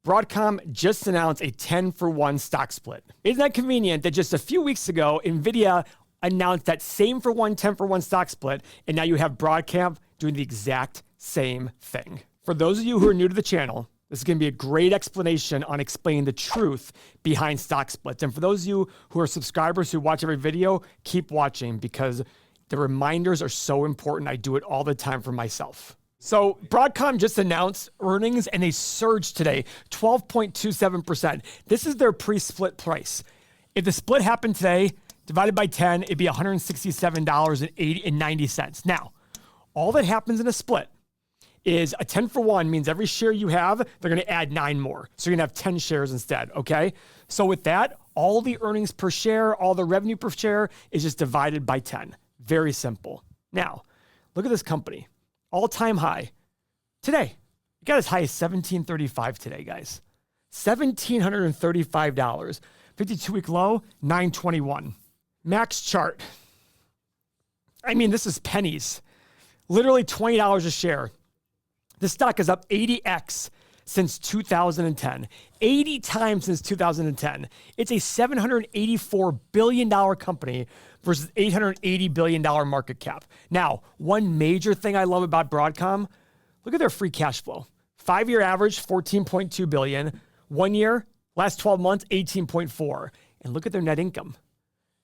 Broadcom just announced a 10-for-1 stock split. Isn't that convenient that just a few weeks ago, NVIDIA announced that same for one 10-for-1 stock split, and now you have Broadcom doing the exact same thing. For those of you who are new to the channel, this is going to be a great explanation on explaining the truth behind stock splits. And for those of you who are subscribers who watch every video, keep watching because the reminders are so important. I do it all the time for myself. So Broadcom just announced earnings and they surged today, 12.27%. This is their pre-split price. If the split happened today, divided by 10, it'd be $167.90. Now, all that happens in a split is a 10-for-1 means every share you have, they're going to add 9 more. So you're going to have 10 shares instead, okay? So with that, all the earnings per share, all the revenue per share is just divided by 10. Very simple. Now, look at this company. All-time high. Today, it got as high as $1,735 today, guys. $1,735. 52-week low, $921. Max chart. I mean, this is pennies. Literally $20 a share. This stock is up 80x since 2010. 80 times since 2010. It's a $784 billion company versus $880 billion market cap. Now, one major thing I love about Broadcom, look at their free cash flow. 5-year average, $14.2 billion. 1 year, last 12 months, $18.4. And look at their net income.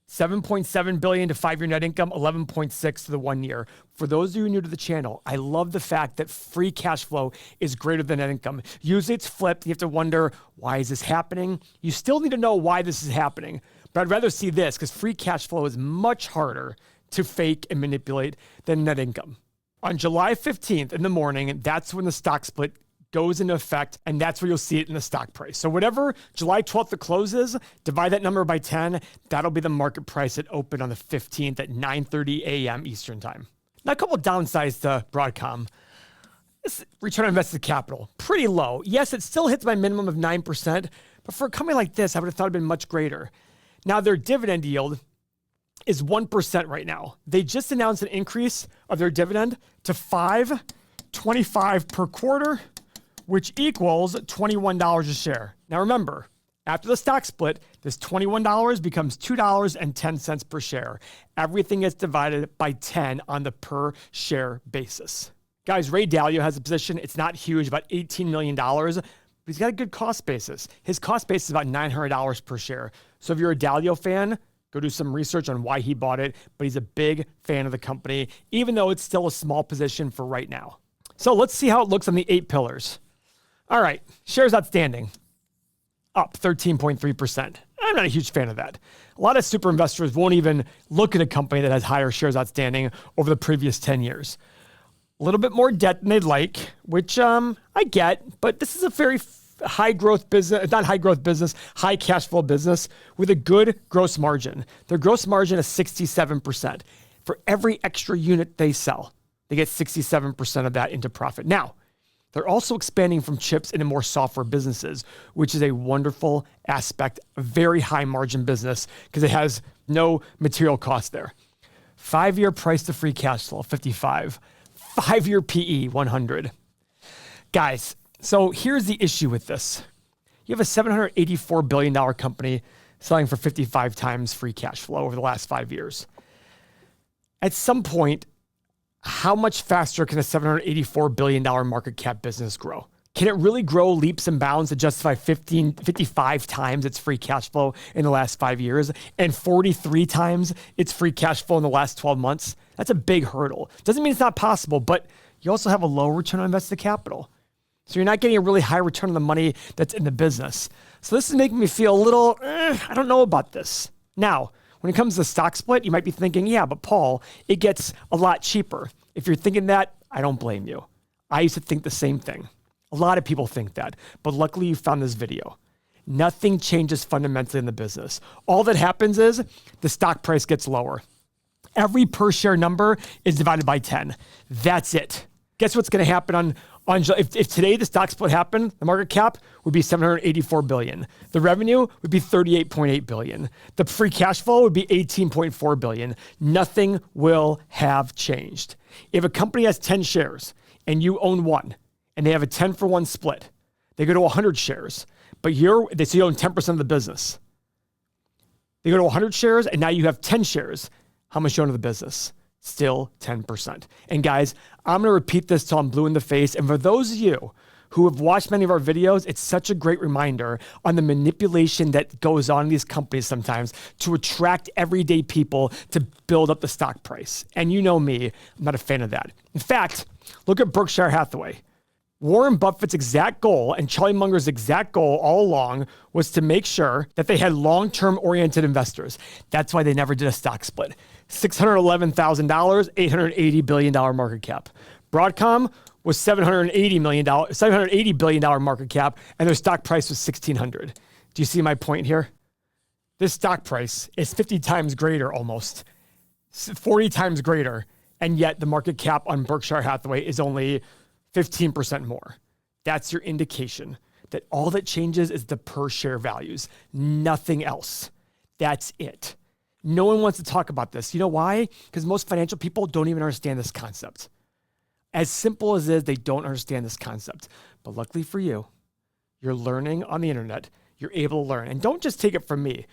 $7.7 billion to 5-year net income, 11.6 to the 1 year. For those of you new to the channel, I love the fact that free cash flow is greater than net income. Usually it's flipped. You have to wonder, why is this happening? You still need to know why this is happening. But I'd rather see this because free cash flow is much harder to fake and manipulate than net income. On July 15th in the morning, that's when the stock split goes into effect, and that's where you'll see it in the stock price. So whatever July 12th the close is, divide that number by 10, that'll be the market price at open on the 15th at 9:30 a.m. Eastern time. Now, a couple of downsides to Broadcom. This return on invested capital, pretty low. Yes, it still hits my minimum of 9%, but for a company like this, I would have thought it'd been much greater. Now, their dividend yield is 1% right now. They just announced an increase of their dividend to $5.25 per quarter, which equals $21 a share. Now remember, after the stock split, this $21 becomes $2.10 per share. Everything gets divided by 10 on the per share basis. Guys, Ray Dalio has a position. It's not huge, about $18 million, but he's got a good cost basis. His cost basis is about $900 per share. So if you're a Dalio fan, go do some research on why he bought it, but he's a big fan of the company, even though it's still a small position for right now. So let's see how it looks on the 8 pillars. All right, shares outstanding, up 13.3%. I'm not a huge fan of that. A lot of super investors won't even look at a company that has higher shares outstanding over the previous 10 years. A little bit more debt than they'd like, which I get, but this is a very high growth business, not high growth business, high cash flow business with a good gross margin. Their gross margin is 67%. For every extra unit they sell, they get 67% of that into profit. Now, they're also expanding from chips into more software businesses, which is a wonderful aspect, a very high margin business because it has no material cost there. 5-year price to free cash flow, 55. 5-year PE, 100. Guys, so here's the issue with this. You have a $784 billion company selling for 55 times free cash flow over the last 5 years. At some point, how much faster can a $784 billion market cap business grow? Can it really grow leaps and bounds to justify 55 times its free cash flow in the last 5 years and 43 times its free cash flow in the last 12 months? That's a big hurdle. Doesn't mean it's not possible, but you also have a low return on invested capital. So you're not getting a really high return on the money that's in the business. So this is making me feel a little, I don't know about this. Now, when it comes to the stock split, you might be thinking, yeah, but Paul, it gets a lot cheaper. If you're thinking that, I don't blame you. I used to think the same thing. A lot of people think that, but luckily you found this video. Nothing changes fundamentally in the business. All that happens is the stock price gets lower. Every per share number is divided by 10. That's it. Guess what's going to happen if today the stock split happened, the market cap would be $784 billion. The revenue would be $38.8 billion. The free cash flow would be $18.4 billion. Nothing will have changed. If a company has 10 shares and you own one and they have a 10-for-1 split, They go to 100 shares, but so you own 10% of the business. They go to 100 shares, and now you have 10 shares. How much you own of the business? Still 10%. And guys, I'm going to repeat this till I'm blue in the face. And for those of you who have watched many of our videos, it's such a great reminder on the manipulation that goes on in these companies sometimes to attract everyday people to build up the stock price. And you know me, I'm not a fan of that. In fact, look at Berkshire Hathaway. Warren Buffett's exact goal and Charlie Munger's exact goal all along was to make sure that they had long-term oriented investors. That's why they never did a stock split. $611,000, $880 billion market cap. Broadcom was $780 billion market cap, and their stock price was $1,600. Do you see my point here? This stock price is 50 times greater almost, 40 times greater, and yet the market cap on Berkshire Hathaway is only 15% more. That's your indication that all that changes is the per share values, nothing else. That's it. No one wants to talk about this. You know why? Because most financial people don't even understand this concept. As simple as it is, they don't understand this concept. But luckily for you, you're learning on the internet. You're able to learn. And don't just take it from me.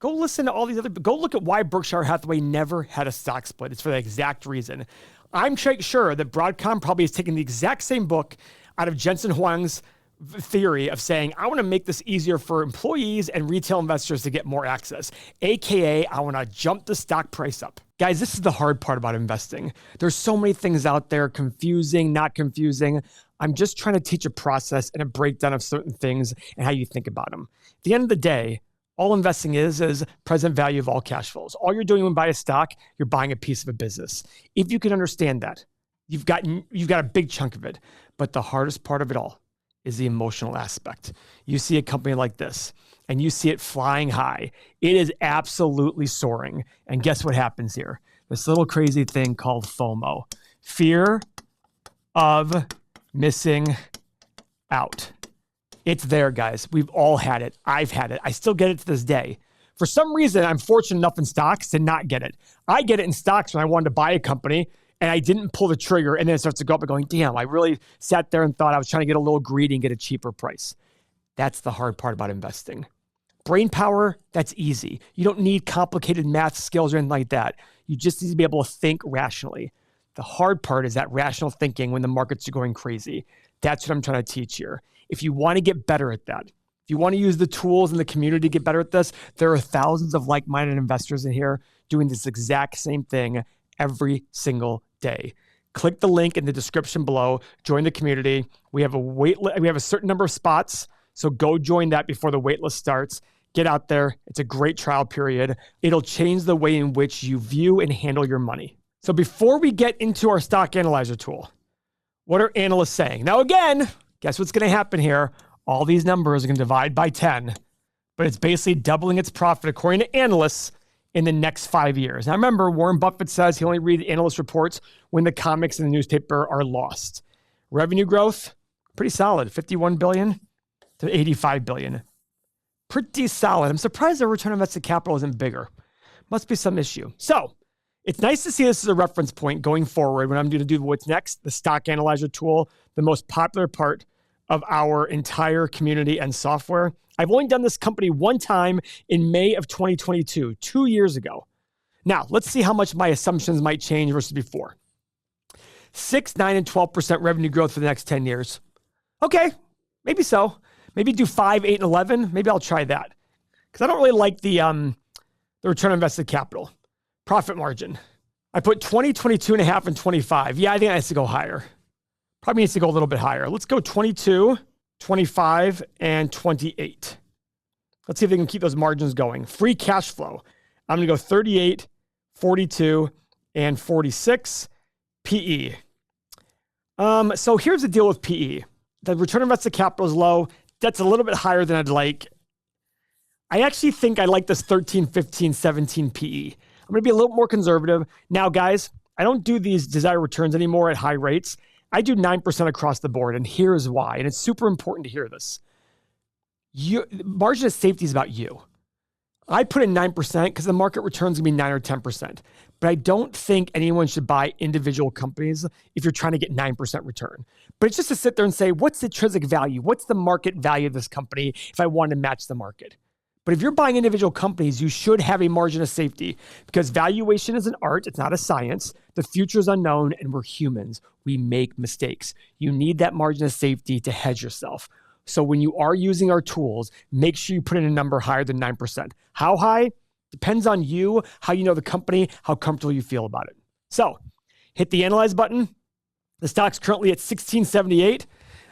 Go listen to all these go look at why Berkshire Hathaway never had a stock split. It's for the exact reason. I'm sure that Broadcom probably is taking the exact same book out of Jensen Huang's theory of saying, I want to make this easier for employees and retail investors to get more access. AKA, I want to jump the stock price up. Guys, this is the hard part about investing. There's so many things out there, confusing, not confusing. I'm just trying to teach a process and a breakdown of certain things and how you think about them. At the end of the day, all investing is present value of all cash flows. All you're doing when you buy a stock, you're buying a piece of a business. If you can understand that, you've got a big chunk of it. But the hardest part of it all is the emotional aspect. You see a company like this, and you see it flying high. It is absolutely soaring. And guess what happens here? This little crazy thing called FOMO. Fear of missing out. It's there, guys. We've all had it. I've had it. I still get it to this day. For some reason, I'm fortunate enough in stocks to not get it. I get it in stocks when I wanted to buy a company and I didn't pull the trigger, and then it starts to go up and going, damn, I really sat there and thought I was trying to get a little greedy and get a cheaper price. That's the hard part about investing. Brain power, that's easy. You don't need complicated math skills or anything like that. You just need to be able to think rationally. The hard part is that rational thinking when the markets are going crazy. That's what I'm trying to teach here. If you want to get better at that, if you want to use the tools in the community to get better at this, there are thousands of like-minded investors in here doing this exact same thing every single day. Click the link in the description below. Join the community. We have a certain number of spots, so go join that before the wait list starts. Get out there. It's a great trial period. It'll change the way in which you view and handle your money. So before we get into our stock analyzer tool, what are analysts saying? Now again, guess what's going to happen here? All these numbers are going to divide by 10, but it's basically doubling its profit according to analysts in the next 5 years. Now remember, Warren Buffett says he only reads analyst reports when the comics in the newspaper are lost. Revenue growth, pretty solid, 51 billion to 85 billion. Pretty solid. I'm surprised the return on invested capital isn't bigger. Must be some issue. So it's nice to see this as a reference point going forward when I'm going to do what's next, the stock analyzer tool, the most popular part of our entire community and software. I've only done this company one time in May of 2022, 2 years ago. Now, let's see how much my assumptions might change versus before. 6, 9, and 12% revenue growth for the next 10 years. Okay, maybe so. Maybe do 5, 8, and 11. Maybe I'll try that. Because I don't really like the return on invested capital. Profit margin. I put 20, 22.5, and 25. Yeah, I think that has to go higher. Probably needs to go a little bit higher. Let's go 22, 25, and 28. Let's see if they can keep those margins going. Free cash flow. I'm going to go 38, 42, and 46. PE. So here's the deal with PE. The return on invested capital is low. That's a little bit higher than I'd like. I actually think I like this 13, 15, 17 PE. I'm going to be a little more conservative. Now, guys, I don't do these desired returns anymore at high rates. I do 9% across the board, and here's why. And it's super important to hear this. Margin of safety is about you. I put in 9% because the market returns going to be 9 or 10%. But I don't think anyone should buy individual companies if you're trying to get 9% return. But it's just to sit there and say, what's the intrinsic value? What's the market value of this company if I want to match the market? But if you're buying individual companies, you should have a margin of safety because valuation is an art. It's not a science. The future is unknown and we're humans. We make mistakes. You need that margin of safety to hedge yourself. So when you are using our tools, make sure you put in a number higher than 9%. How high? Depends on you, how you know the company, how comfortable you feel about it. So hit the analyze button. The stock's currently at 1678.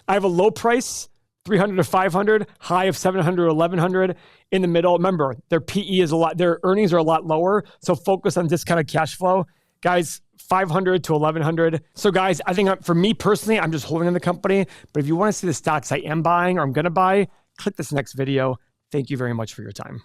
I have a low price, 300 to 500, high of 700 to 1100 in the middle. Remember, their PE is a lot, their earnings are a lot lower. So focus on discounted cash flow. Guys, 500 to 1100. So guys, I think for me personally, I'm just holding in the company. But if you want to see the stocks I am buying or I'm going to buy, click this next video. Thank you very much for your time.